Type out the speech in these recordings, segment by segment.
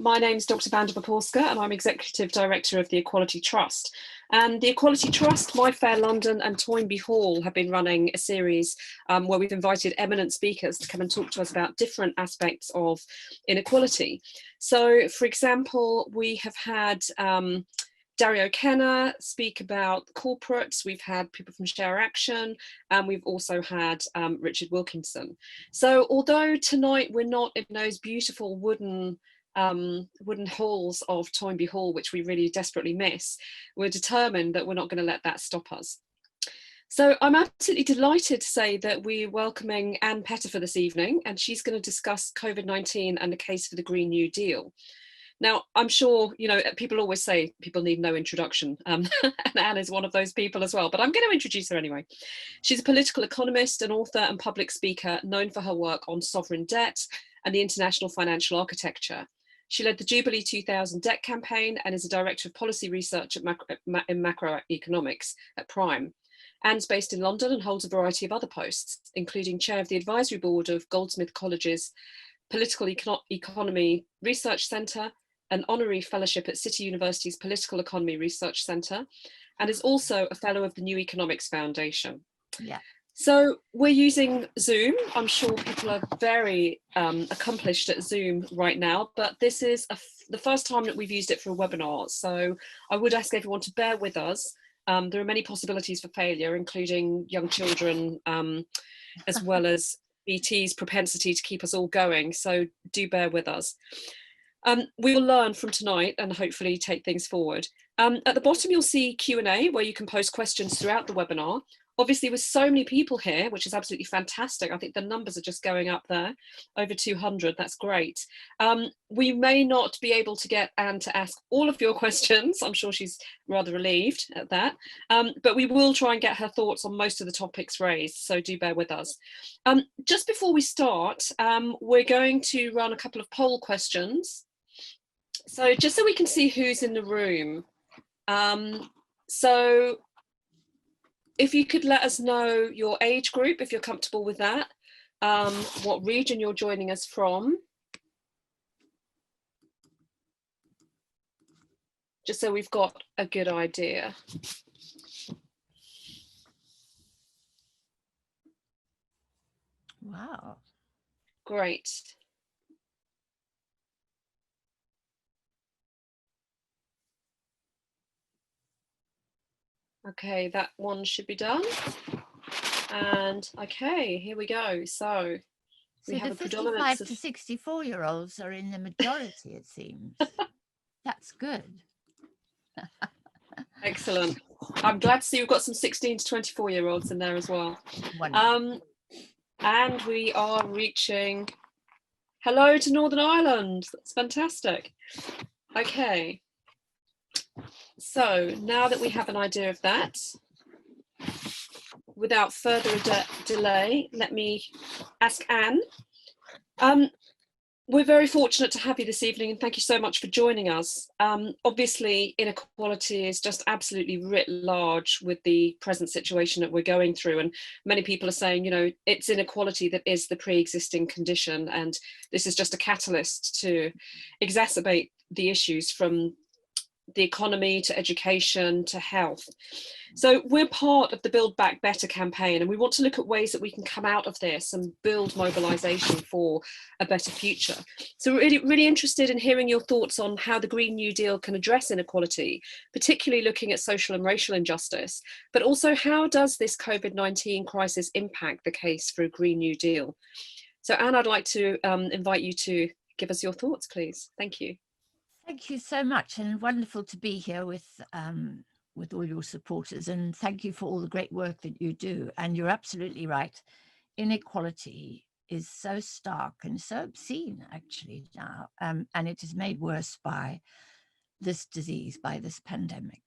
My name's Dr. Vanda Popolska and I'm Executive Director of the Equality Trust. And the Equality Trust, My Fair London and Toynbee Hall have been running a series where we've invited eminent speakers to come and talk to us about different aspects of inequality. So, for example, we have had Dario Kenner speak about corporates, we've had people from Share Action, and we've also had Richard Wilkinson. So although tonight we're not in those beautiful wooden halls of Toynbee Hall, which we really desperately miss, we're determined that we're not going to let that stop us. So I'm absolutely delighted to say that we're welcoming Ann Pettifor this evening, and she's going to discuss COVID-19 and the case for the Green New Deal. Now, I'm sure, you know, people always say people need no introduction, and Anne is one of those people as well, but I'm going to introduce her anyway. She's a political economist, an author and public speaker known for her work on sovereign debt and the international financial architecture. She led the Jubilee 2000 debt campaign and is a director of policy research in macroeconomics at Prime. Anne's based in London and holds a variety of other posts, including chair of the advisory board of Goldsmith College's Political Economy Research Centre, an honorary fellowship at City University's Political Economy Research Centre, and is also a fellow of the New Economics Foundation. Yeah. So we're using Zoom. I'm sure people are very accomplished at Zoom right now, but this is the first time that we've used it for a webinar. So I would ask everyone to bear with us. There are many possibilities for failure, including young children, as well as BT's propensity to keep us all going. So do bear with us. We will learn from tonight and hopefully take things forward. At the bottom, you'll see Q&A where you can post questions throughout the webinar. Obviously, with so many people here, which is absolutely fantastic. I think the numbers are just going up there, over 200, that's great. We may not be able to get Anne to ask all of your questions. I'm sure she's rather relieved at that, but we will try and get her thoughts on most of the topics raised, so do bear with us. Just before we start, we're going to run a couple of poll questions. So just so we can see who's in the room. So if you could let us know your age group, if you're comfortable with that, what region you're joining us from, just so we've got a good idea. Wow. Great. Okay, that one should be done. And okay, here we go. So we have the a predominance 55 to 64-year-olds are in the majority, it seems. That's good. Excellent. I'm glad to see we've got some 16 to 24-year-olds in there as well. And we are reaching hello to Northern Ireland. That's fantastic. Okay. So now that we have an idea of that, without further delay, let me ask Anne. We're very fortunate to have you this evening, and thank you so much for joining us. Obviously, inequality is just absolutely writ large with the present situation that we're going through, and many people are saying, you know, it's inequality that is the pre-existing condition, and this is just a catalyst to exacerbate the issues from the economy to education to health. So we're part of the Build Back Better campaign, and we want to look at ways that we can come out of this and build mobilisation for a better future. So we're really interested in hearing your thoughts on how the Green New Deal can address inequality, particularly looking at social and racial injustice, but also how does this COVID-19 crisis impact the case for a Green New Deal? So Anne, I'd like to invite you to give us your thoughts, please. Thank you. Thank you so much, and wonderful to be here with all your supporters, and thank you for all the great work that you do. And you're absolutely right. Inequality is so stark and so obscene actually now, and it is made worse by this disease, by this pandemic.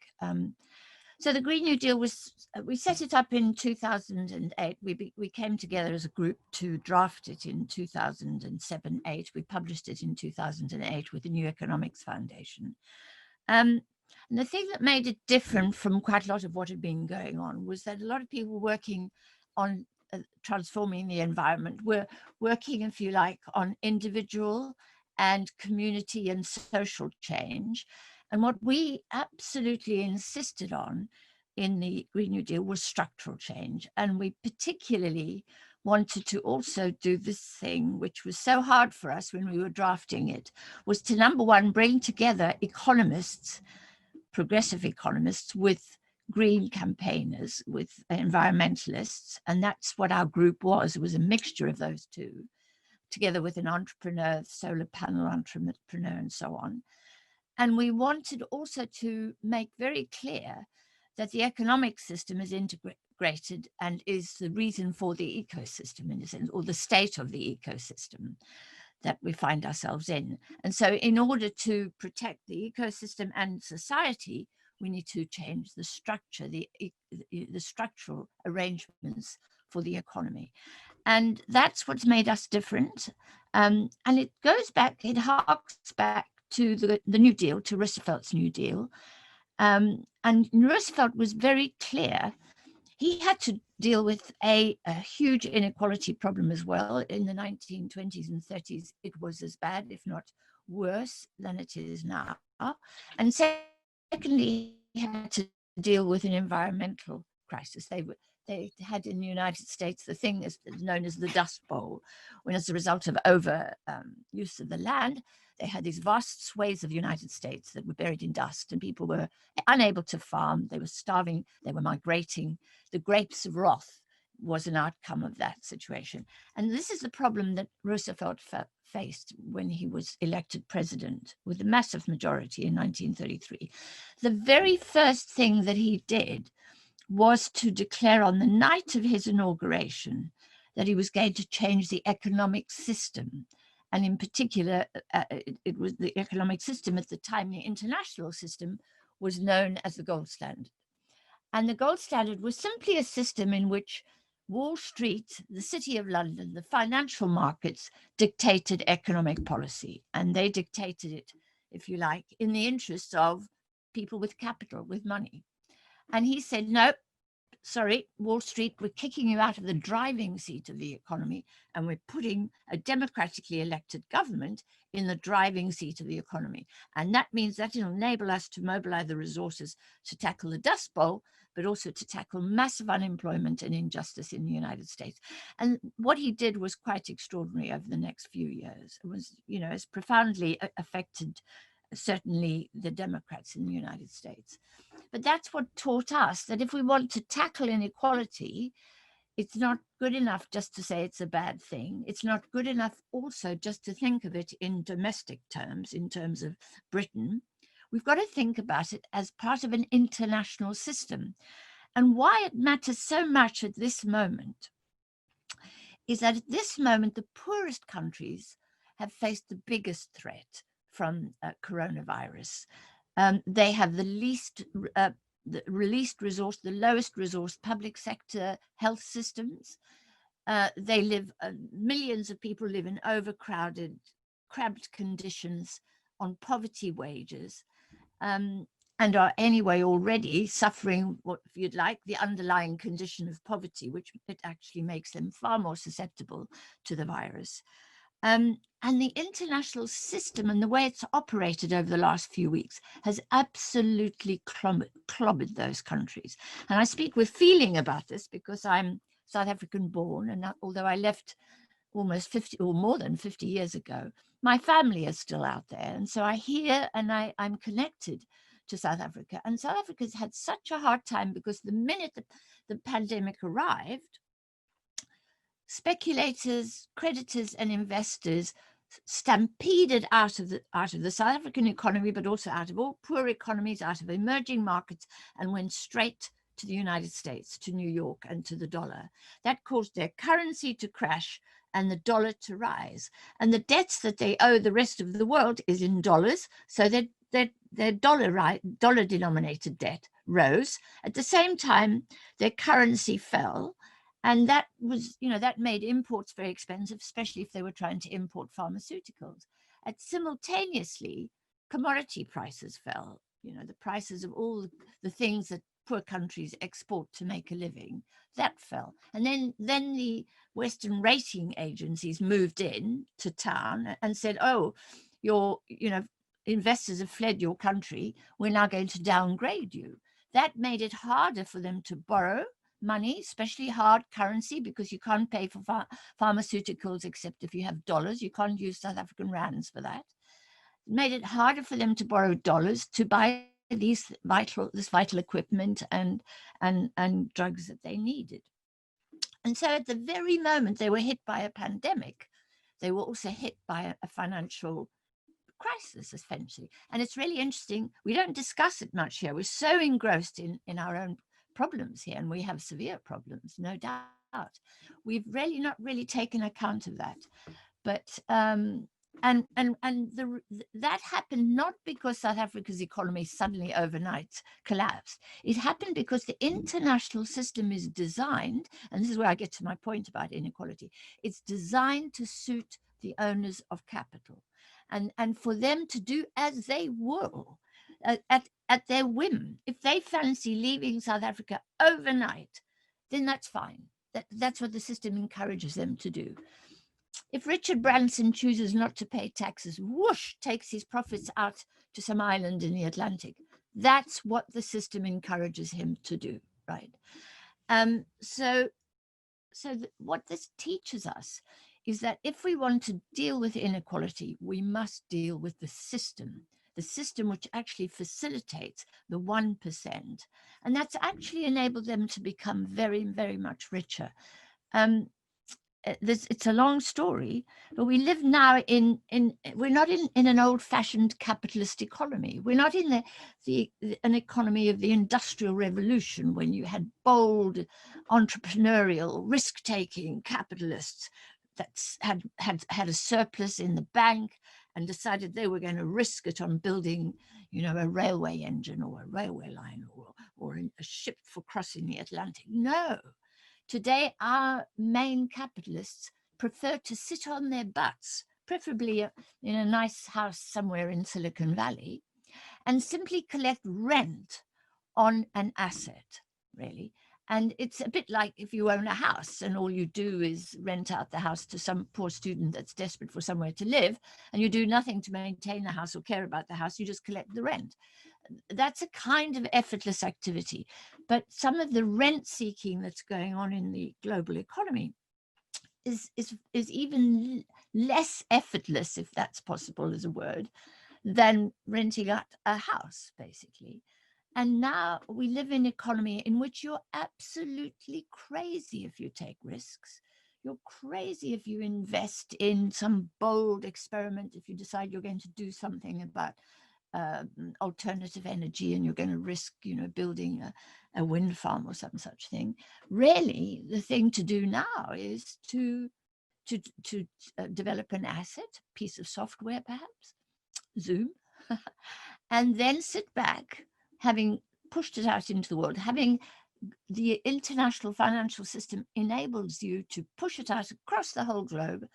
So the Green New Deal we set it up in 2008. We came together as a group to draft it in 2007-8. We published it in 2008 with the New Economics Foundation. And the thing that made it different from quite a lot of what had been going on was that a lot of people working on transforming the environment were working, if you like, on individual and community and social change. And what we absolutely insisted on in the Green New Deal was structural change. And we particularly wanted to also do this thing, which was so hard for us when we were drafting it, was to, number one, bring together economists, progressive economists, with green campaigners, with environmentalists. And that's what our group was. It was a mixture of those two, together with an entrepreneur, solar panel entrepreneur, and so on. And we wanted also to make very clear that the economic system is integrated and is the reason for the ecosystem, in a sense, or the state of the ecosystem that we find ourselves in. And so in order to protect the ecosystem and society, we need to change the structure, the structural arrangements for the economy. And that's what's made us different. And it goes back, it harks back to the New Deal, to Roosevelt's New Deal. And Roosevelt was very clear. He had to deal with a huge inequality problem as well. In the 1920s and 30s, it was as bad, if not worse, than it is now. And secondly, he had to deal with an environmental crisis. They had in the United States the thing is known as the Dust Bowl, when as a result of over use of the land, they had these vast swathes of the United States that were buried in dust, and people were unable to farm. They were starving. They were migrating. The grapes of wrath was an outcome of that situation. And this is the problem that Roosevelt faced when he was elected president with a massive majority in 1933. The very first thing that he did was to declare on the night of his inauguration that he was going to change the economic system. And in particular, it was the economic system at the time, the international system, was known as the gold standard. And the gold standard was simply a system in which Wall Street, the City of London, the financial markets dictated economic policy. And they dictated it, if you like, in the interests of people with capital, with money. And he said, no, sorry, Wall Street, we're kicking you out of the driving seat of the economy, and we're putting a democratically elected government in the driving seat of the economy. And that means that it'll enable us to mobilize the resources to tackle the Dust Bowl, but also to tackle massive unemployment and injustice in the United States. And what he did was quite extraordinary over the next few years. It was, you know, as profoundly affected certainly the Democrats in the United States. But that's what taught us that if we want to tackle inequality, it's not good enough just to say it's a bad thing. It's not good enough also just to think of it in domestic terms, in terms of Britain. We've got to think about it as part of an international system. And why it matters so much at this moment is that at this moment, the poorest countries have faced the biggest threat from coronavirus. They have the least released resource, the lowest resource public sector health systems. They live, millions of people live in overcrowded, cramped conditions on poverty wages, and are anyway already suffering what, if you'd like, the underlying condition of poverty, which it actually makes them far more susceptible to the virus. And the international system and the way it's operated over the last few weeks has absolutely clobbered those countries. And I speak with feeling about this because I'm South African born, and although I left almost 50 or more than 50 years ago, my family is still out there. And so I hear and I'm connected to South Africa. And South Africa's had such a hard time because the minute the pandemic arrived, speculators, creditors, and investors stampeded out of the South African economy, but also out of all poor economies, out of emerging markets, and went straight to the United States, to New York, and to the dollar. That caused their currency to crash and the dollar to rise. And the debts that they owe the rest of the world is in dollars, so their dollar-denominated debt rose. At the same time, their currency fell. And that was, you know, that made imports very expensive, especially if they were trying to import pharmaceuticals. And simultaneously, commodity prices fell. You know, the prices of all the things that poor countries export to make a living, that fell. And then the Western rating agencies moved in to town and said, oh, your, investors have fled your country, we're now going to downgrade you. That made it harder for them to borrow money, especially hard currency, because you can't pay for pharmaceuticals except if you have dollars. You can't use South African rands for that. It made it harder for them to borrow dollars to buy this vital equipment and drugs that they needed. And so at the very moment they were hit by a pandemic, they were also hit by a financial crisis, essentially. And it's really interesting. We don't discuss it much here. We're so engrossed in our own problems here, and we have severe problems, no doubt. We've really not really taken account of that. But that happened not because South Africa's economy suddenly overnight collapsed. It happened because the international system is designed, and this is where I get to my point about inequality, it's designed to suit the owners of capital, and for them to do as they will at their whim. If they fancy leaving South Africa overnight, then that's fine. That's what the system encourages them to do. If Richard Branson chooses not to pay taxes, whoosh, takes his profits out to some island in the Atlantic, that's what the system encourages him to do, right? So what this teaches us is that if we want to deal with inequality, we must deal with the system which actually facilitates the 1%. And that's actually enabled them to become very, very much richer. It's a long story, but we live now we're not in an old-fashioned capitalist economy. We're not in an economy of the Industrial Revolution, when you had bold, entrepreneurial, risk-taking capitalists that had a surplus in the bank and decided they were going to risk it on building, a railway engine or a railway line or a ship for crossing the Atlantic. No. Today, our main capitalists prefer to sit on their butts, preferably in a nice house somewhere in Silicon Valley, and simply collect rent on an asset, really. And it's a bit like if you own a house and all you do is rent out the house to some poor student that's desperate for somewhere to live, and you do nothing to maintain the house or care about the house, you just collect the rent. That's a kind of effortless activity. But some of the rent seeking that's going on in the global economy is even less effortless, if that's possible as a word, than renting out a house, basically. And now we live in an economy in which you're absolutely crazy if you take risks. You're crazy if you invest in some bold experiment, if you decide you're going to do something about alternative energy and you're going to risk, building a wind farm or some such thing. Really, the thing to do now is to develop an asset, piece of software perhaps, Zoom, and then sit back, having pushed it out into the world, having the international financial system enables you to push it out across the whole globe,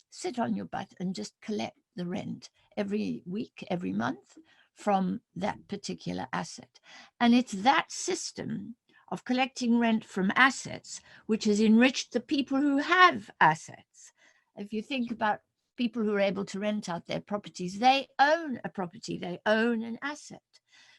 sit on your butt and just collect the rent every week, every month from that particular asset. And it's that system of collecting rent from assets which has enriched the people who have assets. If you think about people who are able to rent out their properties, they own a property, they own an asset.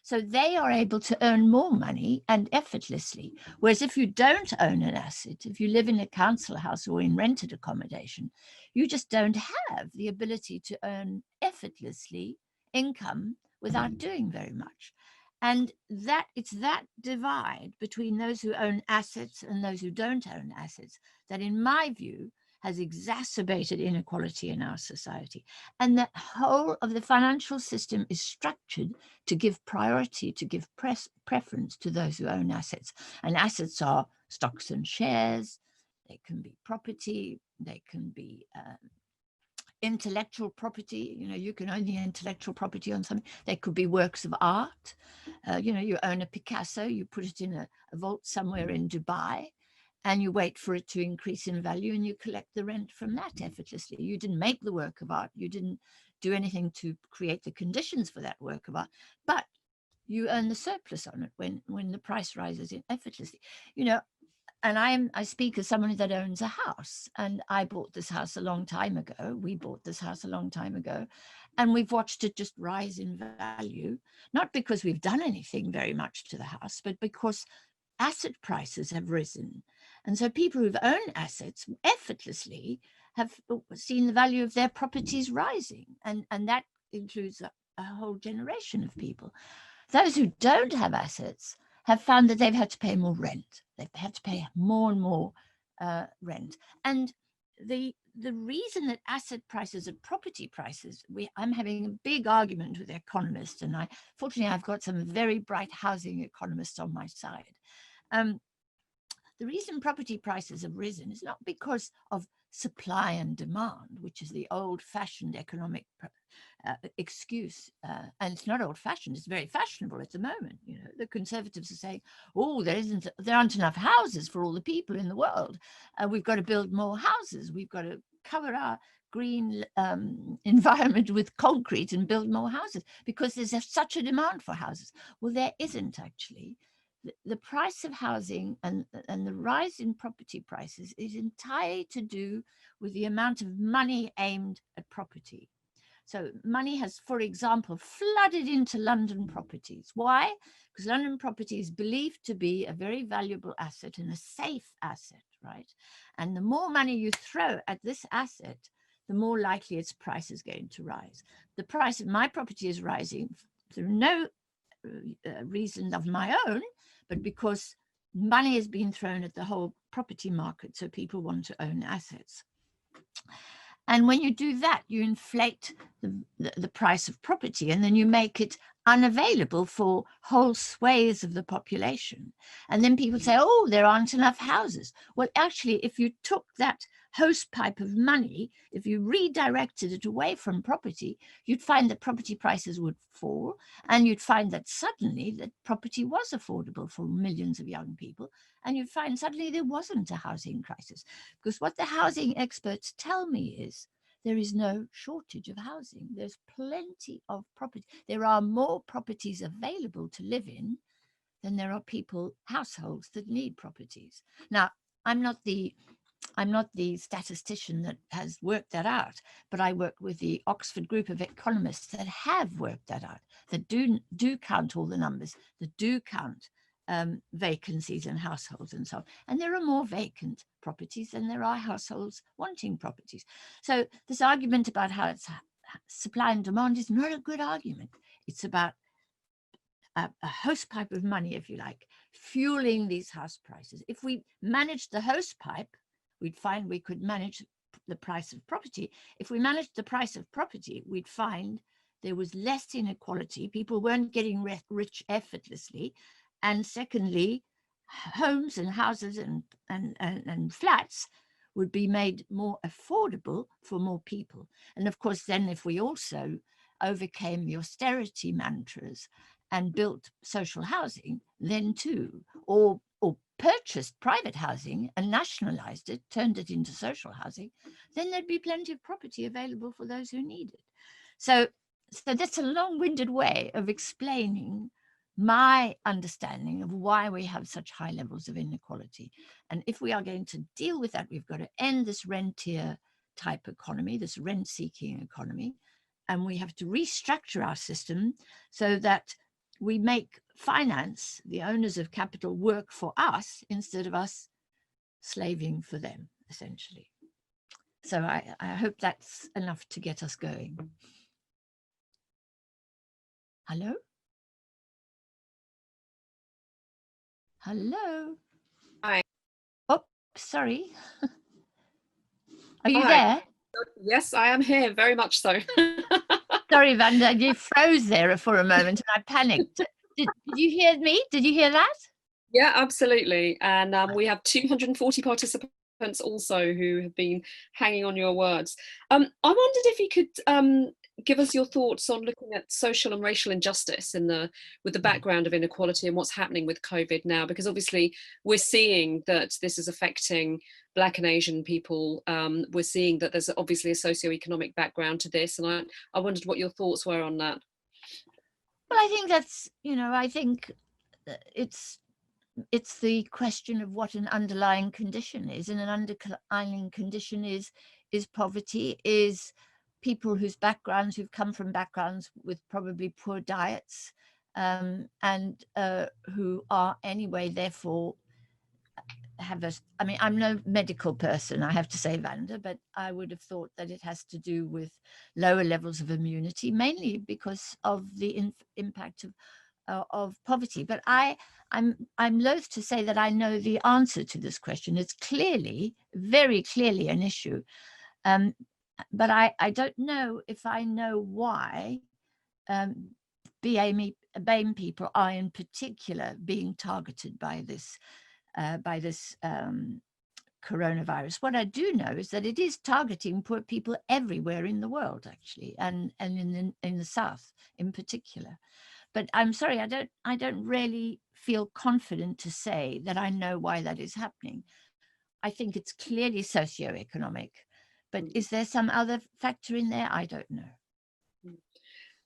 So they are able to earn more money and effortlessly. Whereas if you don't own an asset, if you live in a council house or in rented accommodation, you just don't have the ability to earn effortlessly income without doing very much. And that it's that divide between those who own assets and those who don't own assets that, in my view, has exacerbated inequality in our society. And the whole of the financial system is structured to give priority, to give preference to those who own assets. And assets are stocks and shares, they can be property, they can be intellectual property. You can own the intellectual property on something. They could be works of art. You own a Picasso, you put it in a vault somewhere in Dubai, and you wait for it to increase in value and you collect the rent from that effortlessly. You didn't make the work of art. You didn't do anything to create the conditions for that work of art, but you earn the surplus on it when the price rises in effortlessly. I speak as someone that owns a house, and I bought this house a long time ago. We bought this house a long time ago, and we've watched it just rise in value, not because we've done anything very much to the house, but because asset prices have risen. And so people who've owned assets effortlessly have seen the value of their properties rising. And that includes a whole generation of people. Those who don't have assets have found that they've had to pay more rent. They've had to pay more and more rent. And the reason that asset prices and property prices, I'm having a big argument with economists, and fortunately I've got some very bright housing economists on my side. The reason property prices have risen is not because of supply and demand, which is the old-fashioned economic excuse, and it's not old-fashioned, it's very fashionable at the moment. You know, the Conservatives are saying, oh, there aren't enough houses for all the people in the world. We've got to build more houses. We've got to cover our green environment with concrete and build more houses because there's such a demand for houses. Well, there isn't actually. The price of housing and the rise in property prices is entirely to do with the amount of money aimed at property. So money has, for example, flooded into London properties. Why? Because London property is believed to be a very valuable asset and a safe asset, right? And the more money you throw at this asset, the more likely its price is going to rise. The price of my property is rising through no reason of my own, but because money has been thrown at the whole property market, so people want to own assets. And when you do that, you inflate the price of property, and then you make it unavailable for whole swathes of the population. And then people say, oh, there aren't enough houses. Well, actually, if you took that hose pipe of money, if you redirected it away from property, you'd find that property prices would fall, and you'd find that suddenly that property was affordable for millions of young people, and you'd find suddenly there wasn't a housing crisis. Because what the housing experts tell me is there is no shortage of housing. There's plenty of property. There are more properties available to live in than there are households that need properties. Now, I'm not the statistician that has worked that out, but I work with the Oxford group of economists that have worked that out, that do count all the numbers, that do count vacancies in households and so on. And there are more vacant properties than there are households wanting properties. So this argument about how it's supply and demand is not a good argument. It's about a hosepipe of money, if you like, fueling these house prices. If we managed the hosepipe, we'd find we could manage the price of property. If we managed the price of property, we'd find there was less inequality. People weren't getting rich effortlessly. And secondly, homes and houses and flats would be made more affordable for more people. And of course, then if we also overcame the austerity mantras and built social housing, then too, or purchased private housing and nationalized it, turned it into social housing, then there'd be plenty of property available for those who need it. So that's a long-winded way of explaining my understanding of why we have such high levels of inequality. And if we are going to deal with that, we've got to end this rentier type economy, this rent-seeking economy, and we have to restructure our system so that we make finance, the owners of capital, work for us instead of us slaving for them, essentially. So I hope that's enough to get us going. Hello? Hello? Hi. Oh, sorry. Are you Hi. there? Yes, I am here, very much so. Sorry, Vanda, you froze there for a moment and I panicked. Did you hear me? Did you hear that? Yeah, absolutely. And we have 240 participants also who have been hanging on your words. I wondered if you could give us your thoughts on looking at social and racial injustice with the background of inequality and what's happening with COVID now, because obviously we're seeing that this is affecting Black and Asian people. We're seeing that there's obviously a socioeconomic background to this, and I wondered what your thoughts were on that. Well, I think that's, I think it's it's the question of what an underlying condition is, and an underlying condition is poverty, is people whose backgrounds, who've come from backgrounds with probably poor diets, and who are anyway, therefore, have a, I mean, I'm no medical person, I have to say, Vanda, but I would have thought that it has to do with lower levels of immunity, mainly because of the impact of poverty. But I'm loath to say that I know the answer to this question. It's clearly, very clearly an issue. But I don't know if I know why BAME people are in particular being targeted by this coronavirus. What I do know is that it is targeting poor people everywhere in the world, actually, and in the South in particular. But I'm sorry, I don't really feel confident to say that I know why that is happening. I think it's clearly socioeconomic, but is there some other factor in there? I don't know.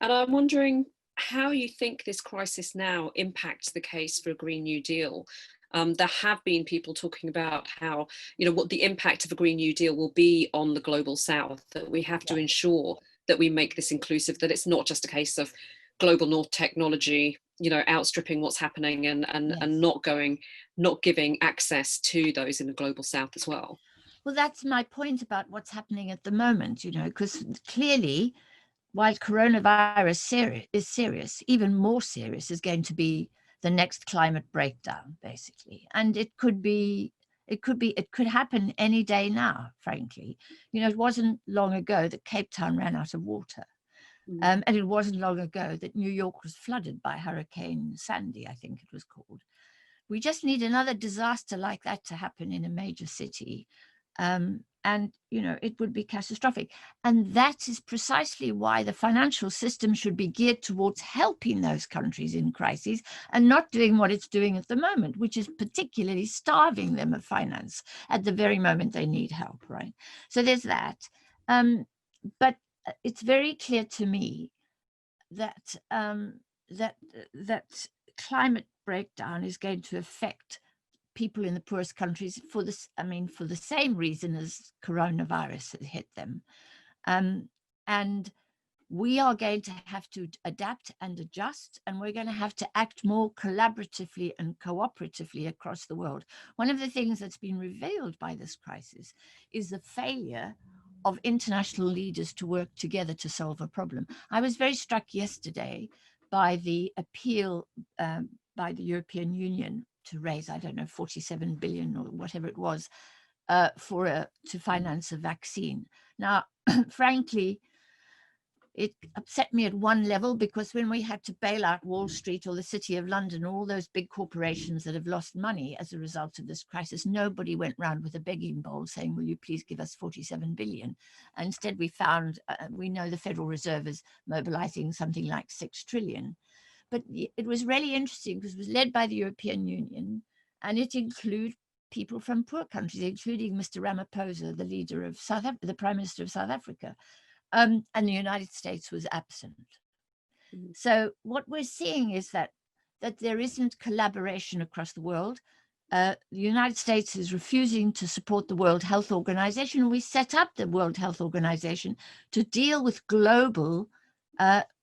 And I'm wondering how you think this crisis now impacts the case for a Green New Deal. There have been people talking about how, what the impact of a Green New Deal will be on the global South, that we have to ensure that we make this inclusive, that it's not just a case of global North technology, outstripping what's happening and not giving access to those in the global South as well. Well, that's my point about what's happening at the moment, because clearly, while coronavirus is serious, even more serious is going to be the next climate breakdown, basically. And it could happen any day now, frankly. It wasn't long ago that Cape Town ran out of water. And it wasn't long ago that New York was flooded by Hurricane Sandy, I think it was called. We just need another disaster like that to happen in a major city. And, it would be catastrophic. And that is precisely why the financial system should be geared towards helping those countries in crises and not doing what it's doing at the moment, which is particularly starving them of finance at the very moment they need help, right? So there's that. But it's very clear to me that that climate breakdown is going to affect people in the poorest countries for the same reason as coronavirus had hit them. And we are going to have to adapt and adjust, and we're going to have to act more collaboratively and cooperatively across the world. One of the things that's been revealed by this crisis is the failure of international leaders to work together to solve a problem. I was very struck yesterday by the appeal by the European Union to raise, I don't know, 47 billion or whatever it was, to finance a vaccine. Now, frankly, it upset me at one level, because when we had to bail out Wall Street or the City of London, all those big corporations that have lost money as a result of this crisis, nobody went round with a begging bowl saying, will you please give us 47 billion? And instead we found, we know the Federal Reserve is mobilizing something like 6 trillion. But it was really interesting because it was led by the European Union, and it included people from poor countries, including Mr. Ramaphosa, the leader of the Prime Minister of South Africa. And the United States was absent. So what we're seeing is that there isn't collaboration across the world. The United States is refusing to support the World Health Organization. We set up the World Health Organization to deal with global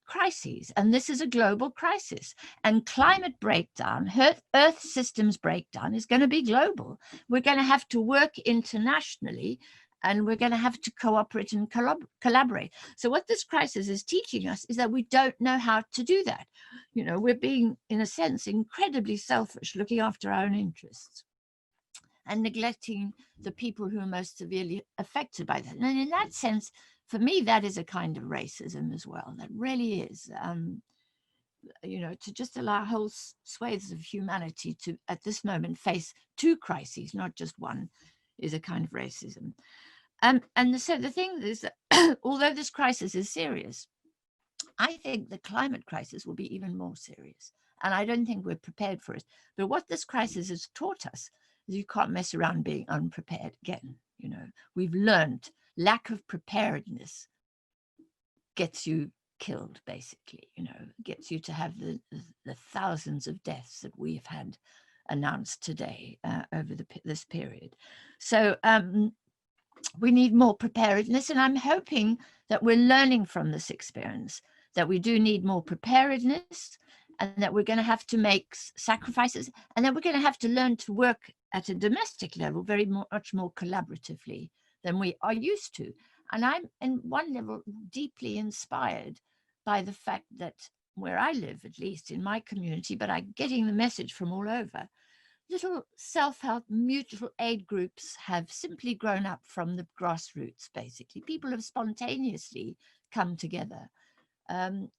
crises, and this is a global crisis. And climate breakdown, Earth systems breakdown, is going to be global. We're going to have to work internationally, and we're going to have to cooperate and collaborate. So what this crisis is teaching us is that we don't know how to do that. We're being, in a sense, incredibly selfish, looking after our own interests and neglecting the people who are most severely affected by that. And in that sense, for me, that is a kind of racism as well. That really is. To just allow whole swathes of humanity to, at this moment, face 2 crises, not just one, is a kind of racism. And so the thing is that although this crisis is serious, I think the climate crisis will be even more serious. And I don't think we're prepared for it. But what this crisis has taught us is you can't mess around being unprepared again. We've learned lack of preparedness gets you killed, basically, gets you to have the thousands of deaths that we have had announced today over this period. So we need more preparedness, and I'm hoping that we're learning from this experience, that we do need more preparedness, and that we're going to have to make sacrifices, and that we're going to have to learn to work at a domestic level much more collaboratively than we are used to. And I'm, in one level, deeply inspired by the fact that where I live, at least in my community, but I'm getting the message from all over, little self-help mutual aid groups have simply grown up from the grassroots, basically. People have spontaneously come together. And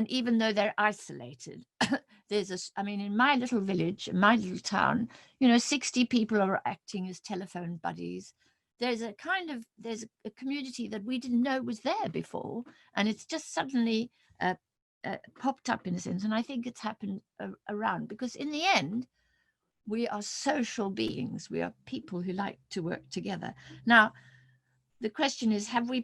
even though they're isolated, I mean, in my little village, in my little town, 60 people are acting as telephone buddies. There's a community that we didn't know was there before, and it's just suddenly popped up in a sense. And I think it's happened around, because in the end, we are social beings. We are people who like to work together. Now, the question is, have we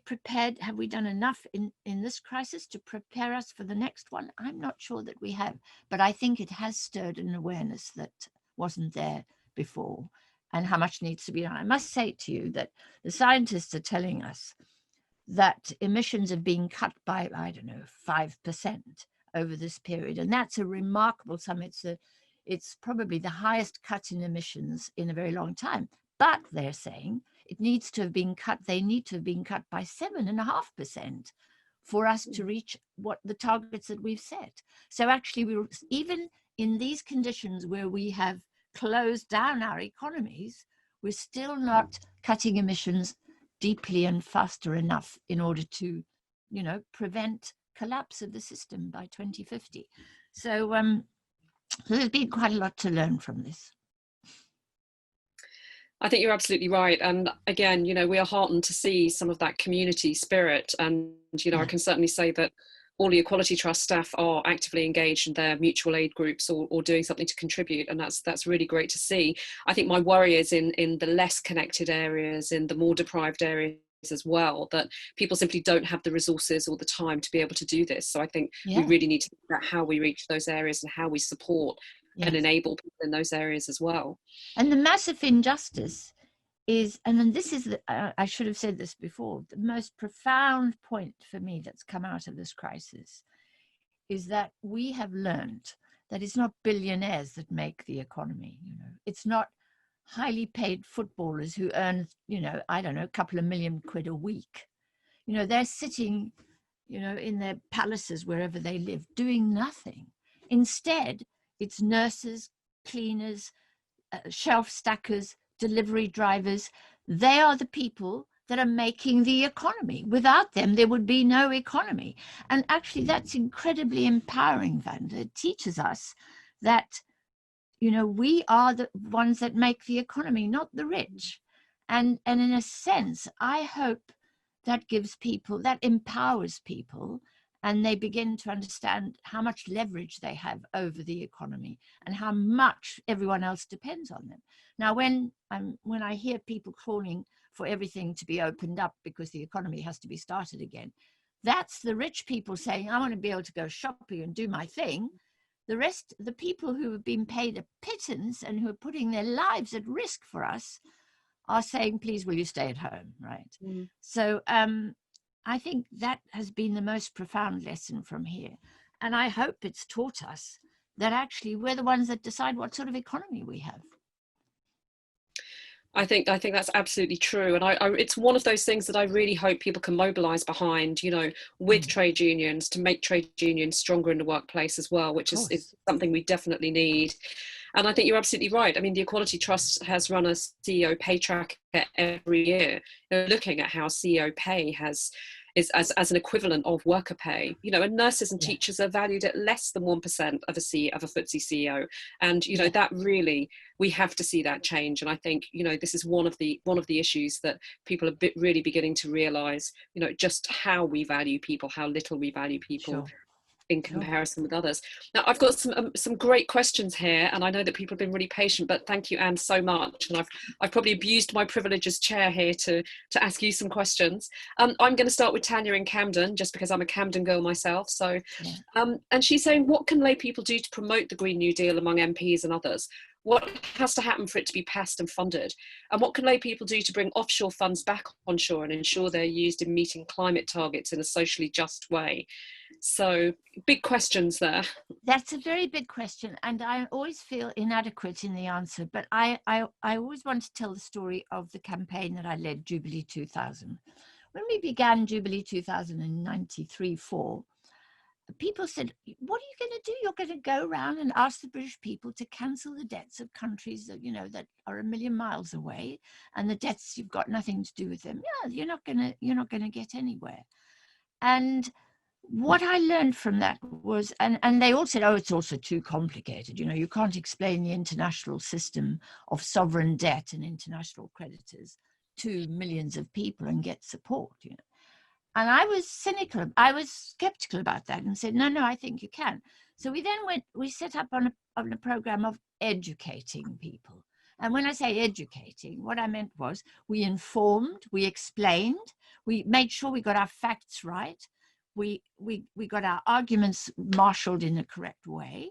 done enough in this crisis to prepare us for the next one? I'm not sure that we have, but I think it has stirred an awareness that wasn't there before, and how much needs to be done. I must say to you that the scientists are telling us that emissions have been cut by, 5% over this period. And that's a remarkable sum. It's probably the highest cut in emissions in a very long time. But they're saying it needs to have been cut. They need to have been cut by 7.5% for us to reach what the targets that we've set. So actually, even in these conditions where we have closed down our economies, we're still not cutting emissions deeply and faster enough in order to, prevent collapse of the system by 2050. So there's been quite a lot to learn from this. I think you're absolutely right. And again, we are heartened to see some of that community spirit. And, I can certainly say that all the Equality Trust staff are actively engaged in their mutual aid groups or doing something to contribute. And that's really great to see. I think my worry is in the less connected areas, in the more deprived areas as well, that people simply don't have the resources or the time to be able to do this. So I think we really need to think about how we reach those areas and how we support and enable people in those areas as well. And the massive injustice is, and then this is, I should have said this before, the most profound point for me that's come out of this crisis is that we have learned that it's not billionaires that make the economy. It's not highly paid footballers who earn, a couple of million quid a week. They're sitting, in their palaces, wherever they live, doing nothing. Instead, it's nurses, cleaners, shelf stackers, delivery drivers. They are the people that are making the economy. Without them, there would be no economy. And actually, that's incredibly empowering, Vanda. It teaches us that, we are the ones that make the economy, not the rich. And in a sense, I hope that gives people, that empowers people, and they begin to understand how much leverage they have over the economy and how much everyone else depends on them. Now, when I hear people calling for everything to be opened up because the economy has to be started again, that's the rich people saying, I want to be able to go shopping and do my thing. The rest, the people who have been paid a pittance and who are putting their lives at risk for us, are saying, please, will you stay at home, right? So I think that has been the most profound lesson from here. And I hope it's taught us that actually we're the ones that decide what sort of economy we have. I think that's absolutely true. And it's one of those things that I really hope people can mobilise behind, with trade unions, to make trade unions stronger in the workplace as well, which is something we definitely need. And I think you're absolutely right. I mean, the Equality Trust has run a CEO pay tracker every year, looking at how CEO pay is as an equivalent of worker pay, and nurses and teachers are valued at less than 1% of a FTSE CEO. And, that really, we have to see that change. And I think, this is one of the issues that people are really beginning to realise, just how we value people, how little we value people. in comparison with others. Now, I've got some great questions here, and I know that people have been really patient, but thank you, Anne, so much. And I've probably abused my privilege as chair here to ask you some questions. I'm going to start with Tanya in Camden, just because I'm a Camden girl myself. So, and she's saying, what can lay people do to promote the Green New Deal among MPs and others? What has to happen for it to be passed and funded? And what can lay people do to bring offshore funds back onshore and ensure they're used in meeting climate targets in a socially just way? So big questions there. That's a very big question, and I always feel inadequate in the answer, but I always want to tell the story of the campaign that I led, Jubilee 2000. When we began Jubilee 2000 in 93-4, people said, what are you going to do? You're going to go around and ask the British people to cancel the debts of countries that, that are a million miles away, and the debts, you've got nothing to do with them. Yeah, you're not going to get anywhere. And what I learned from that was, and they all said, oh, it's also too complicated. You can't explain the international system of sovereign debt and international creditors to millions of people and get support, And I was cynical, I was skeptical about that and said, no, I think you can. So we set up on a program of educating people. And when I say educating, what I meant was we informed, we explained, we made sure we got our facts right. We got our arguments marshaled in the correct way.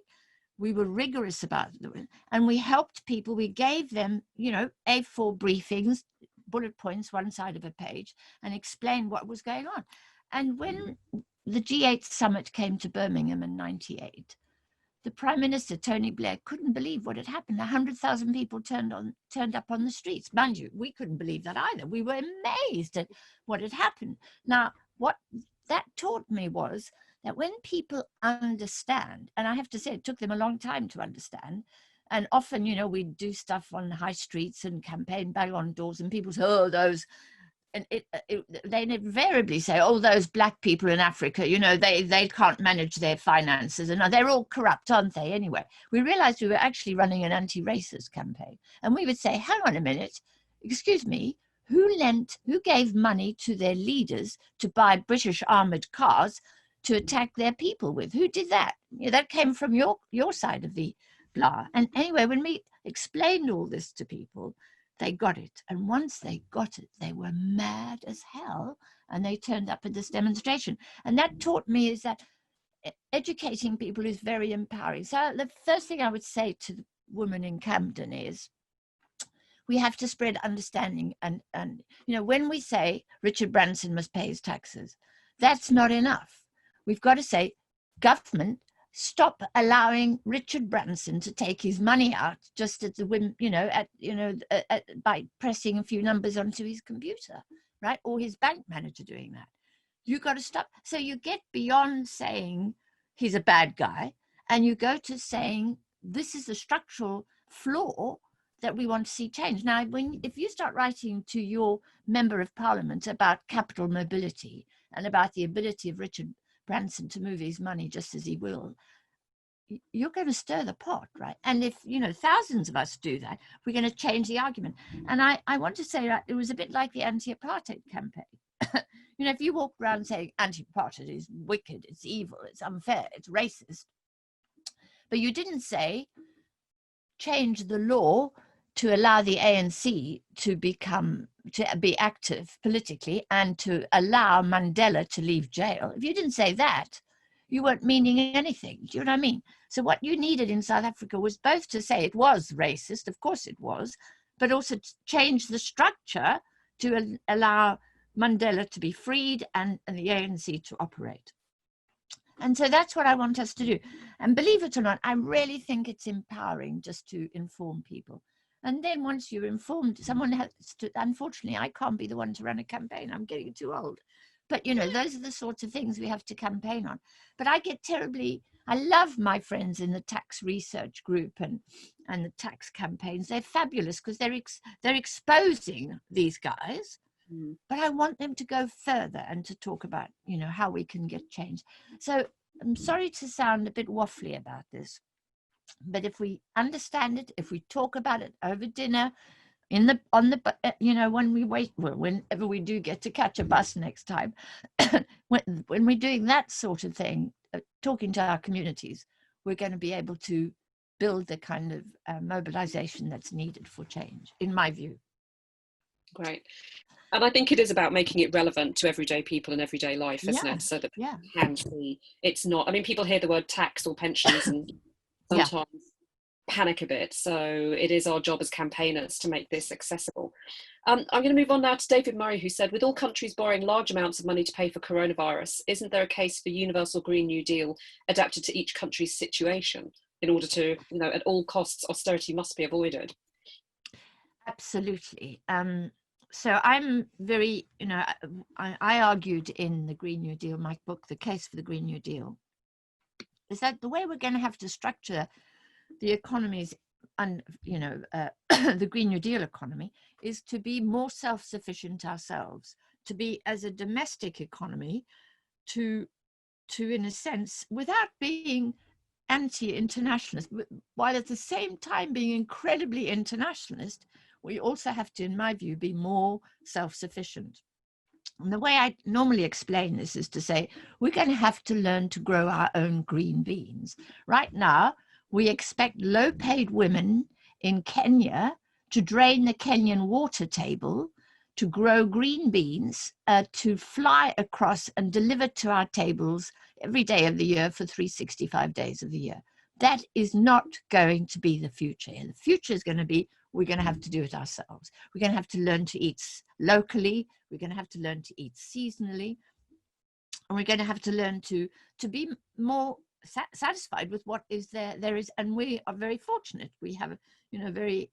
We were rigorous about it, and we helped people. We gave them, A4 briefings, bullet points, one side of a page, and explained what was going on. And when the G8 summit came to Birmingham in 98, the Prime Minister, Tony Blair, couldn't believe what had happened. 100,000 people turned up on the streets. Mind you, we couldn't believe that either. We were amazed at what had happened. Now, what that taught me was that when people understand, and I have to say it took them a long time to understand, and often, we do stuff on high streets and campaign, bang on doors, and people say, oh, those, and they invariably say, oh, those black people in Africa, they can't manage their finances, and they're all corrupt, aren't they? Anyway, we realized we were actually running an anti-racist campaign, and we would say, hang on a minute, excuse me, who gave money to their leaders to buy British armored cars to attack their people with? Who did that? That came from your side of the blah. And anyway, when we explained all this to people, they got it. And once they got it, they were mad as hell, and they turned up at this demonstration. And that taught me is that educating people is very empowering. So the first thing I would say to the woman in Camden is, we have to spread understanding. And when we say Richard Branson must pay his taxes, that's not enough. We've got to say, government, stop allowing Richard Branson to take his money out just at the whim, by pressing a few numbers onto his computer, right? Or his bank manager doing that. You got to stop. So you get beyond saying he's a bad guy, and you go to saying this is a structural flaw that we want to see change. Now, if you start writing to your member of parliament about capital mobility and about the ability of Richard Branson to move his money just as he will, you're going to stir the pot, right? And if thousands of us do that, we're going to change the argument. And I want to say that it was a bit like the anti-apartheid campaign. If you walk around saying anti-apartheid is wicked, it's evil, it's unfair, it's racist, but you didn't say change the law to allow the ANC to be active politically and to allow Mandela to leave jail. If you didn't say that, you weren't meaning anything. Do you know what I mean? So what you needed in South Africa was both to say it was racist, of course it was, but also to change the structure to allow Mandela to be freed and the ANC to operate. And so that's what I want us to do. And believe it or not, I really think it's empowering just to inform people. And then once you're informed, someone has to, unfortunately, I can't be the one to run a campaign. I'm getting too old. But, those are the sorts of things we have to campaign on. But I love my friends in the tax research group and the tax campaigns. They're fabulous because they're exposing these guys. But I want them to go further and to talk about, how we can get change. So I'm sorry to sound a bit waffly about this, but if we understand it, if we talk about it over dinner, when we wait, well, whenever we do get to catch a bus next time, when we're doing that sort of thing, talking to our communities, we're going to be able to build the kind of mobilization that's needed for change, in my view. Great. And I think it is about making it relevant to everyday people and everyday life, isn't it? So that people can see it's not, I mean, people hear the word tax or pensions and sometimes panic a bit. So it is our job as campaigners to make this accessible. I'm going to move on now to David Murray, who said, with all countries borrowing large amounts of money to pay for coronavirus, isn't there a case for universal Green New Deal adapted to each country's situation in order to, you know, at all costs, austerity must be avoided? Absolutely. So I'm very, you know, I argued in the Green New Deal, my book, The Case for the Green New Deal, is that the way we're going to have to structure the economies and, you know, the Green New Deal economy is to be more self-sufficient ourselves, to be as a domestic economy, to in a sense, without being anti-internationalist, while at the same time being incredibly internationalist, we also have to, in my view, be more self-sufficient. And the way I normally explain this is to say, we're going to have to learn to grow our own green beans. Right now, we expect low-paid women in Kenya to drain the Kenyan water table, to grow green beans, to fly across and deliver to our tables every day of the year for 365 days of the year. That is not going to be the future. The future is going to be, we're going to have to do it ourselves. We're going to have to learn to eat locally. We're going to have to learn to eat seasonally. And we're going to have to learn to be more satisfied with what is there is. And we are very fortunate. We have, you know, very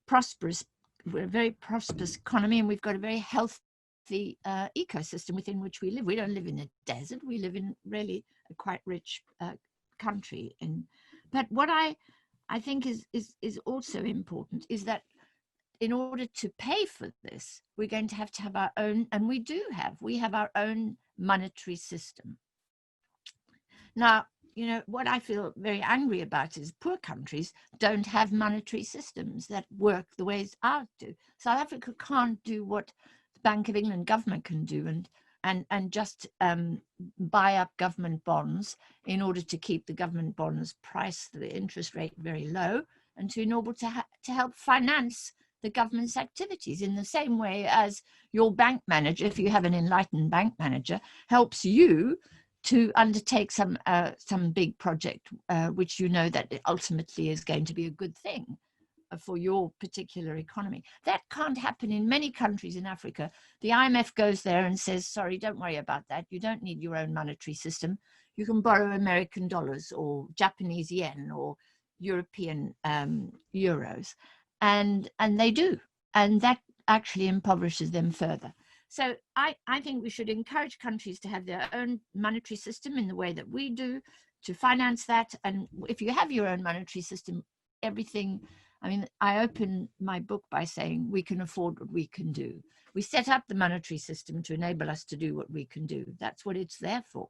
prosperous, we're a very prosperous economy, and we've got a very healthy ecosystem within which we live. We don't live in a desert. We live in really a quite rich country. But what I think is also important is that in order to pay for this, we're going to have our own, and we have our own monetary system. Now, you know, what I feel very angry about is poor countries don't have monetary systems that work the ways ours do. South Africa can't do what the Bank of England government can do and just buy up government bonds in order to keep the government bonds price, the interest rate very low, and to enable to help finance the government's activities in the same way as your bank manager, if you have an enlightened bank manager, helps you to undertake some big project, which you know that ultimately is going to be a good thing for your particular economy. That can't happen in many countries in Africa. The IMF goes there and says, sorry, don't worry about that. You don't need your own monetary system. You can borrow American dollars or Japanese yen or European euros. And they do. And that actually impoverishes them further. So I think we should encourage countries to have their own monetary system in the way that we do, to finance that. And if you have your own monetary system, everything, I mean, I open my book by saying we can afford what we can do. We set up the monetary system to enable us to do what we can do. That's what it's there for.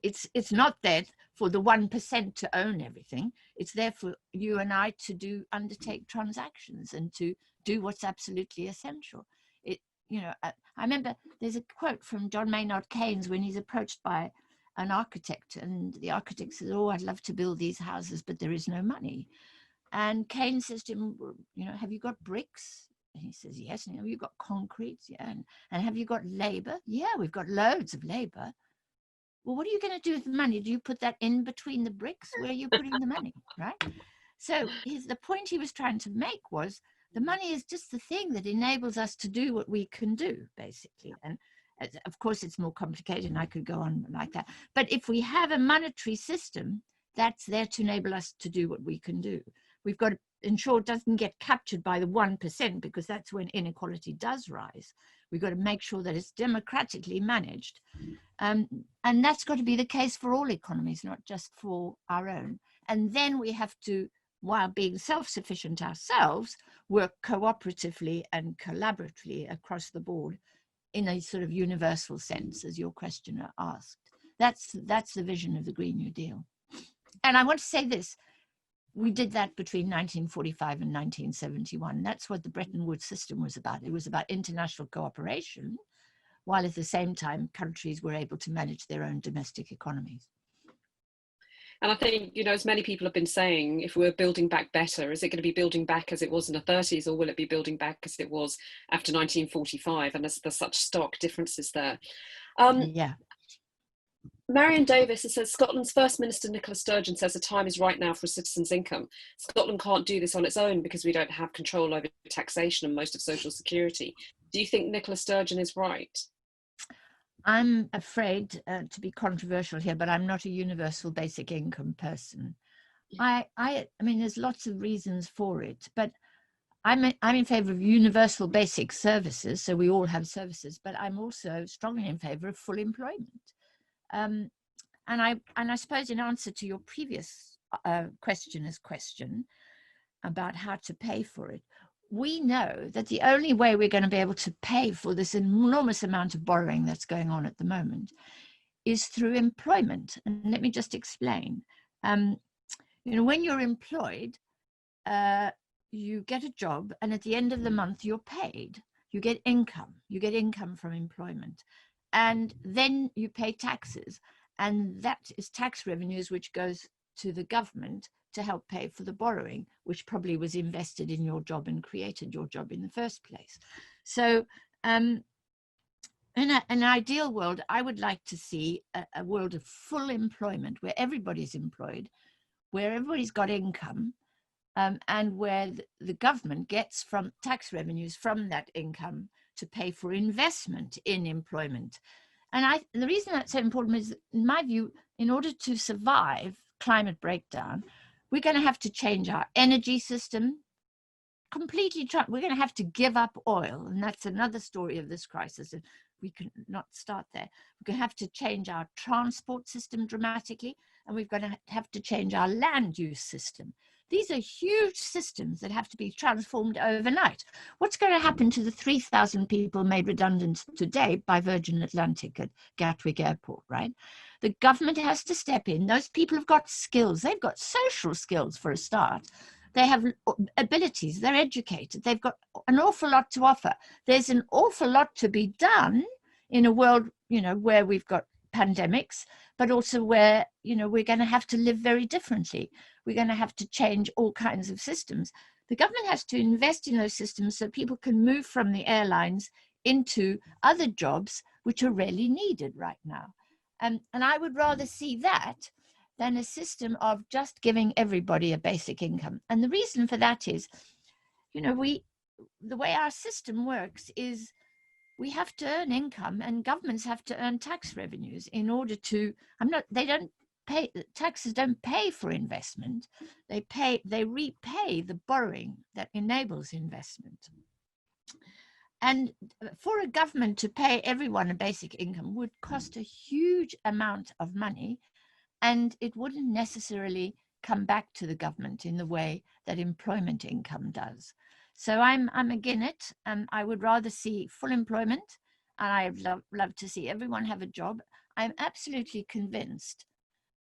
It's not there for the 1% to own everything. It's there for you and I to undertake transactions and to do what's absolutely essential. You know, I remember there's a quote from John Maynard Keynes when he's approached by an architect, and the architect says, oh, I'd love to build these houses, but there is no money. And Keynes says to him, well, you know, have you got bricks? And he says, yes. And have you got concrete? Yeah. And have you got labor? Yeah, we've got loads of labor. Well, what are you going to do with the money? Do you put that in between the bricks? Where are you putting the money, right? So the point he was trying to make was, the money is just the thing that enables us to do what we can do, basically. And of course, it's more complicated, and I could go on like that. But if we have a monetary system, that's there to enable us to do what we can do. We've got to ensure it doesn't get captured by the 1%, because that's when inequality does rise. We've got to make sure that it's democratically managed. And that's got to be the case for all economies, not just for our own. And then we have to, while being self-sufficient ourselves, work cooperatively and collaboratively across the board in a sort of universal sense, as your questioner asked. That's the vision of the Green New Deal. And I want to say this, we did that between 1945 and 1971. That's what the Bretton Woods system was about. It was about international cooperation, while at the same time countries were able to manage their own domestic economies. And I think, as many people have been saying, if we're building back better, is it going to be building back as it was in the 30s, or will it be building back as it was after 1945? And there's such stark differences there. Yeah. Marion Davis, it says, Scotland's First Minister Nicola Sturgeon says the time is right now for a citizen's income. Scotland can't do this on its own because we don't have control over taxation and most of social security. Do you think Nicola Sturgeon is right? I'm afraid to be controversial here, but I'm not a universal basic income person. I mean, there's lots of reasons for it, but I'm in favor of universal basic services, so we all have services, but I'm also strongly in favor of full employment. And I suppose in answer to your previous questioner's question about how to pay for it, we know that the only way we're going to be able to pay for this enormous amount of borrowing that's going on at the moment is through employment. And let me just explain. When you're employed, you get a job, and at the end of the month, you're paid. You get income. You get income from employment. And then you pay taxes. And that is tax revenues, which goes to the government to help pay for the borrowing, which probably was invested in your job and created your job in the first place. So in an ideal world, I would like to see a world of full employment where everybody's employed, where everybody's got income, and where the government gets from tax revenues from that income to pay for investment in employment. And the reason that's so important is, in my view, in order to survive climate breakdown, we're going to have to change our energy system completely. We're going to have to give up oil. And that's another story of this crisis. And we can not start there. We're going to have to change our transport system dramatically. And we're going to have to change our land use system. These are huge systems that have to be transformed overnight. What's going to happen to the 3,000 people made redundant today by Virgin Atlantic at Gatwick Airport, right? The government has to step in. Those people have got skills. They've got social skills for a start. They have abilities. They're educated. They've got an awful lot to offer. There's an awful lot to be done in a world, where we've got pandemics, but also where, we're going to have to live very differently. We're going to have to change all kinds of systems. The government has to invest in those systems so people can move from the airlines into other jobs which are really needed right now. And I would rather see that than a system of just giving everybody a basic income. And the reason for that is, the way our system works is we have to earn income, and governments have to earn tax revenues in order to, taxes don't pay for investment. They repay the borrowing that enables investment. And for a government to pay everyone a basic income would cost a huge amount of money, and it wouldn't necessarily come back to the government in the way that employment income does. So I'm against it, and I would rather see full employment, and I'd love to see everyone have a job. I'm absolutely convinced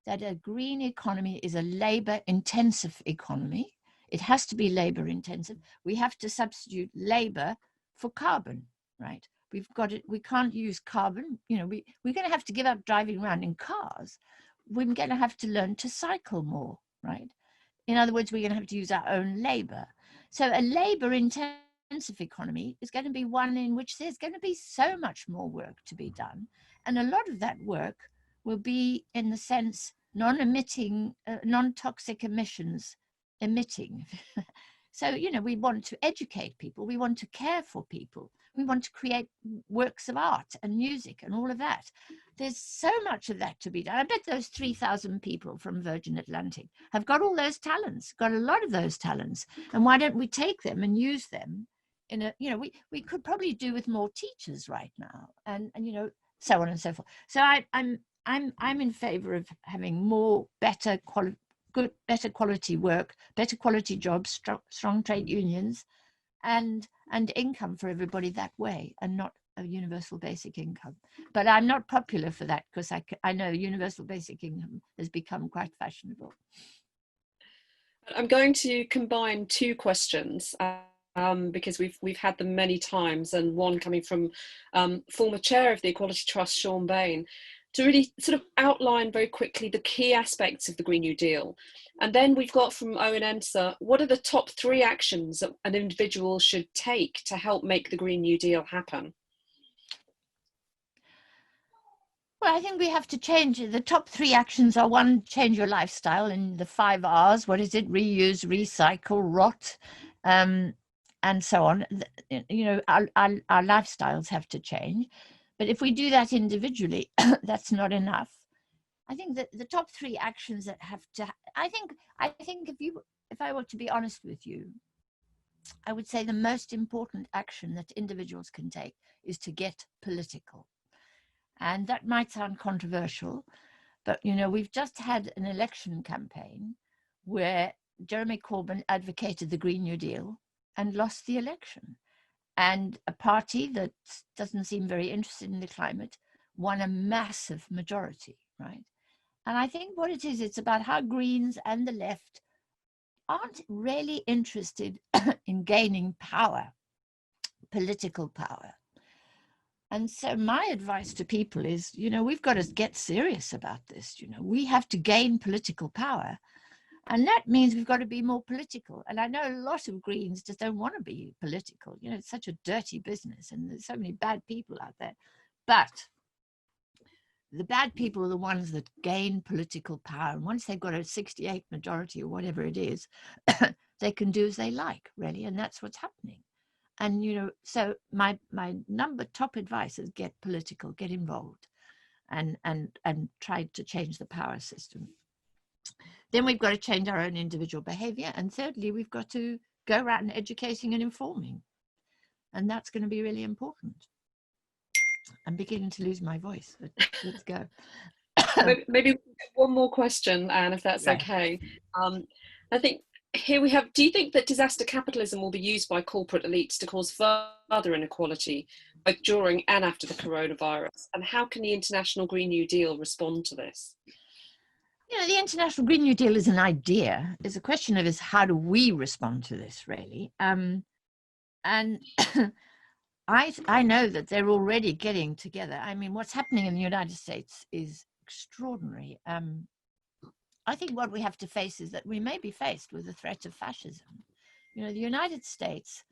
that a green economy is a labor-intensive economy. It has to be labor-intensive. We have to substitute labor for carbon, right? We can't use carbon. We're going to have to give up driving around in cars. We're going to have to learn to cycle more, right? In other words, we're going to have to use our own labor. So a labor-intensive economy is going to be one in which there's going to be so much more work to be done. And a lot of that work will be, in the sense, non-emitting, non-toxic emissions emitting. So, we want to educate people. We want to care for people. We want to create works of art and music and all of that. There's so much of that to be done. I bet those 3,000 people from Virgin Atlantic have got all those talents, got a lot of those talents. And why don't we take them and use them in a, we could probably do with more teachers right now, and so on and so forth. So I'm in favor of having more better quality work, better quality jobs, strong trade unions, and income for everybody that way, and not a universal basic income. But I'm not popular for that, because I know universal basic income has become quite fashionable. I'm going to combine two questions. because we've had them many times, and one coming from former chair of the Equality Trust, Sean Bain, to really sort of outline very quickly the key aspects of the Green New Deal. And then we've got from Owen Ensor, what are the top 3 actions that an individual should take to help make the Green New Deal happen? Well, I think we have to change. The top 3 actions are: 1, change your lifestyle, and the 5 R's. What is it? Reuse, recycle, rot, and so on. You know, our lifestyles have to change. But if we do that individually, that's not enough. I think that the top 3 actions that have to, I think if I were to be honest with you, I would say the most important action that individuals can take is to get political. And that might sound controversial, but, you know, we've just had an election campaign where Jeremy Corbyn advocated the Green New Deal and lost the election. And a party that doesn't seem very interested in the climate won a massive majority, right? And I think what it is, it's about how Greens and the left aren't really interested in gaining power, political power. And so my advice to people is, you know, we've got to get serious about this. You know, we have to gain political power. And that means we've got to be more political. And I know a lot of Greens just don't want to be political. You know, it's such a dirty business and there's so many bad people out there. But the bad people are the ones that gain political power. And once they've got a 68 majority or whatever it is, they can do as they like, really. And that's what's happening. And, you know, so my top advice is get political, get involved and try to change the power system. Then we've got to change our own individual behavior. And thirdly, we've got to go around educating and informing. And that's going to be really important. I'm beginning to lose my voice, but let's go. Maybe one more question, Anne, if that's okay. I think here we have, do you think that disaster capitalism will be used by corporate elites to cause further inequality, both during and after the coronavirus? And how can the International Green New Deal respond to this? You know, the International Green New Deal is an idea. It's a question of how do we respond to this, really? And I know that they're already getting together. I mean, what's happening in the United States is extraordinary. I think what we have to face is that we may be faced with the threat of fascism. You know, the United States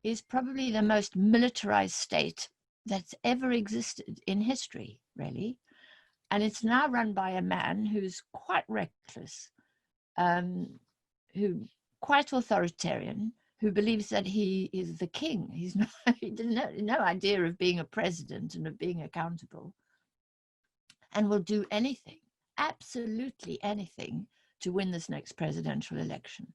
is probably the most militarized state that's ever existed in history, really. And it's now run by a man who's quite reckless, who quite authoritarian, who believes that he is the king. He's not, he doesn't no idea of being a president and of being accountable, and will do anything, absolutely anything, to win this next presidential election.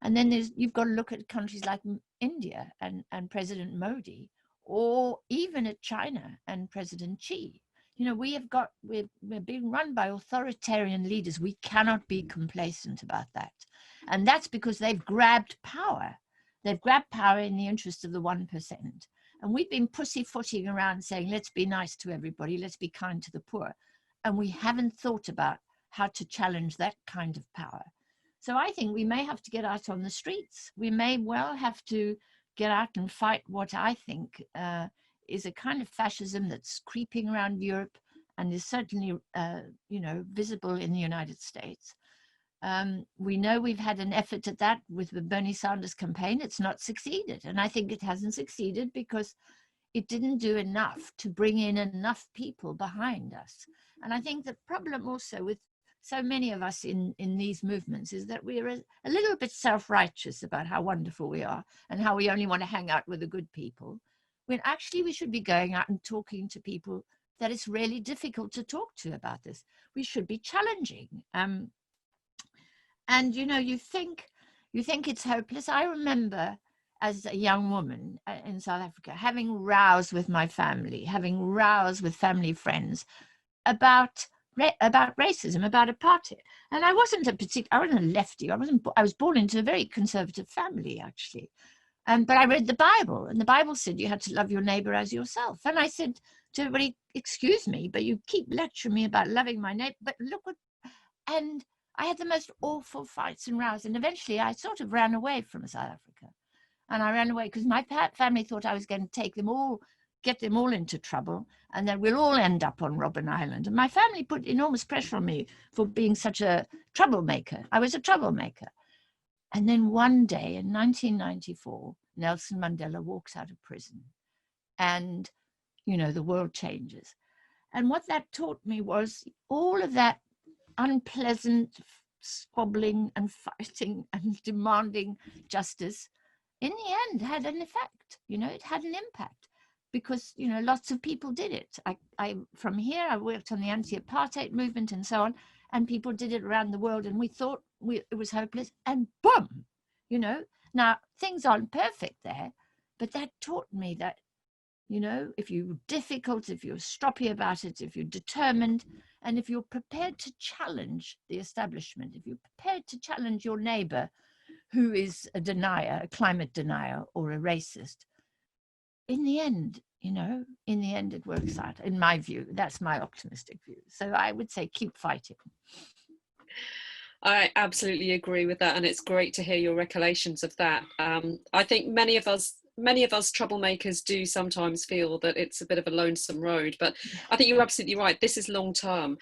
And then you've got to look at countries like India and President Modi, or even at China and President Xi. You know, we're being run by authoritarian leaders. We cannot be complacent about that. And that's because they've grabbed power. They've grabbed power in the interest of the 1%. And we've been pussyfooting around saying, let's be nice to everybody, let's be kind to the poor. And we haven't thought about how to challenge that kind of power. So I think we may have to get out on the streets. We may well have to get out and fight what I think is a kind of fascism that's creeping around Europe and is certainly, visible in the United States. We know we've had an effort at that with the Bernie Sanders campaign. It's not succeeded. And I think it hasn't succeeded because it didn't do enough to bring in enough people behind us. And I think the problem also with so many of us in these movements is that we're a little bit self-righteous about how wonderful we are and how we only want to hang out with the good people, when actually we should be going out and talking to people that it's really difficult to talk to about this. We should be challenging. And, you know, you think it's hopeless. I remember as a young woman in South Africa having rows with my family, having rows with family friends about racism, about apartheid. And I wasn't I wasn't a lefty. I was born into a very conservative family, actually. But I read the Bible, and the Bible said you had to love your neighbor as yourself. And I said to everybody, excuse me, but you keep lecturing me about loving my neighbor, but look what, and I had the most awful fights and rows. And eventually I sort of ran away from South Africa. and I ran away because my family thought I was going to get them all into trouble, and then we'll all end up on Robben Island. And my family put enormous pressure on me for being such a troublemaker. I was a troublemaker. And then one day in 1994, Nelson Mandela walks out of prison, and, you know, the world changes. And what that taught me was all of that unpleasant squabbling and fighting and demanding justice, in the end, had an effect. You know, it had an impact because, you know, lots of people did it. I from here, I worked on the anti-apartheid movement and so on, and people did it around the world, and we thought it was hopeless, and boom, you know. Now, things aren't perfect there, but that taught me that, you know, if you're difficult, if you're stroppy about it, if you're determined, and if you're prepared to challenge the establishment, if you're prepared to challenge your neighbor who is a denier, a climate denier or a racist, in the end, you know, in the end it works out, in my view. That's my optimistic view. So I would say keep fighting. I absolutely agree with that, and it's great to hear your recollections of that. I think many of us troublemakers do sometimes feel that it's a bit of a lonesome road, but I think you're absolutely right. This is long term.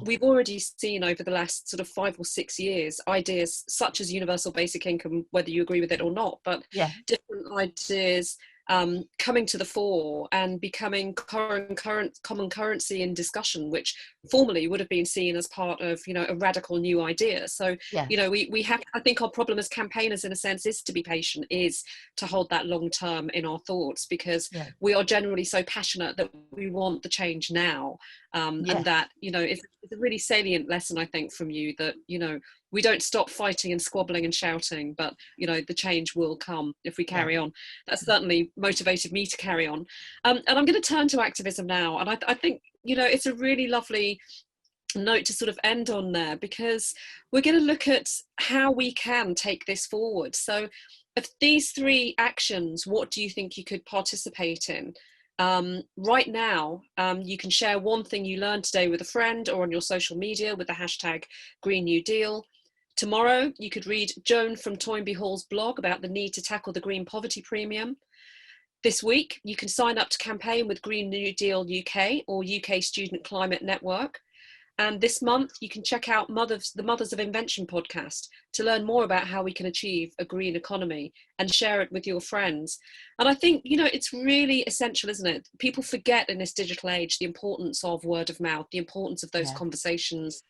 We've already seen over the last sort of 5 or 6 years ideas such as universal basic income, whether you agree with it or not, but different ideas coming to the fore and becoming common currency in discussion, which formerly would have been seen as part of, you know, a radical new idea. So, you know, we have, I think our problem as campaigners in a sense is to be patient, is to hold that long term in our thoughts, because we are generally so passionate that we want the change now. And that, you know, it's a really salient lesson, I think, from you, that, you know, we don't stop fighting and squabbling and shouting, but, you know, the change will come if we carry on. That's certainly motivated me to carry on. And I'm going to turn to activism now. And I think, you know, it's a really lovely note to sort of end on there, because we're going to look at how we can take this forward. So of these 3 actions, what do you think you could participate in? Right now, you can share one thing you learned today with a friend or on your social media with the hashtag Green New Deal. Tomorrow, you could read Joan from Toynbee Hall's blog about the need to tackle the green poverty premium. This week, you can sign up to campaign with Green New Deal UK or UK Student Climate Network. And this month, you can check out the Mothers of Invention podcast to learn more about how we can achieve a green economy and share it with your friends. And I think, you know, it's really essential, isn't it? People forget in this digital age the importance of word of mouth, the importance of those conversations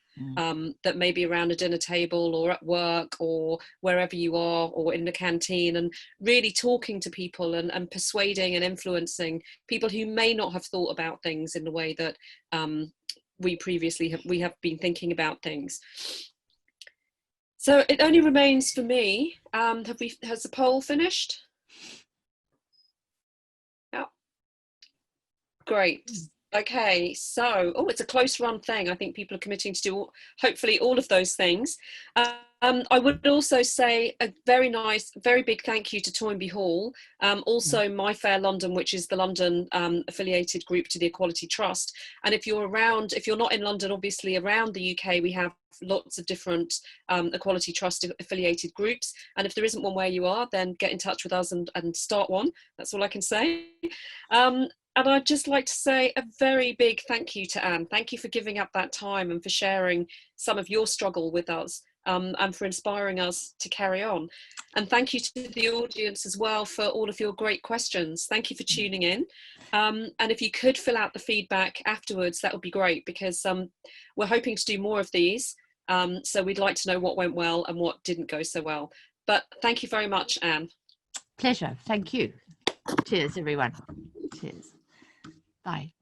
that may be around a dinner table or at work or wherever you are, or in the canteen, and really talking to people and persuading and influencing people who may not have thought about things in the way that we have been thinking about things. So it only remains for me. Has the poll finished? Yeah. Great. Okay, so, it's a close run thing. I think people are committing to do hopefully all of those things. I would also say a very big thank you to Toynbee Hall, also My Fair London, which is the London affiliated group to the Equality Trust. And if you're not in London, obviously around the UK, we have lots of different Equality Trust affiliated groups. And if there isn't one where you are, then get in touch with us and start one. That's all I can say. And I'd just like to say a very big thank you to Anne. Thank you for giving up that time and for sharing some of your struggle with us, and for inspiring us to carry on. And thank you to the audience as well for all of your great questions. Thank you for tuning in. And if you could fill out the feedback afterwards, that would be great, because we're hoping to do more of these. So we'd like to know what went well and what didn't go so well. But thank you very much, Anne. Pleasure. Thank you. Cheers, everyone. Cheers. Bye.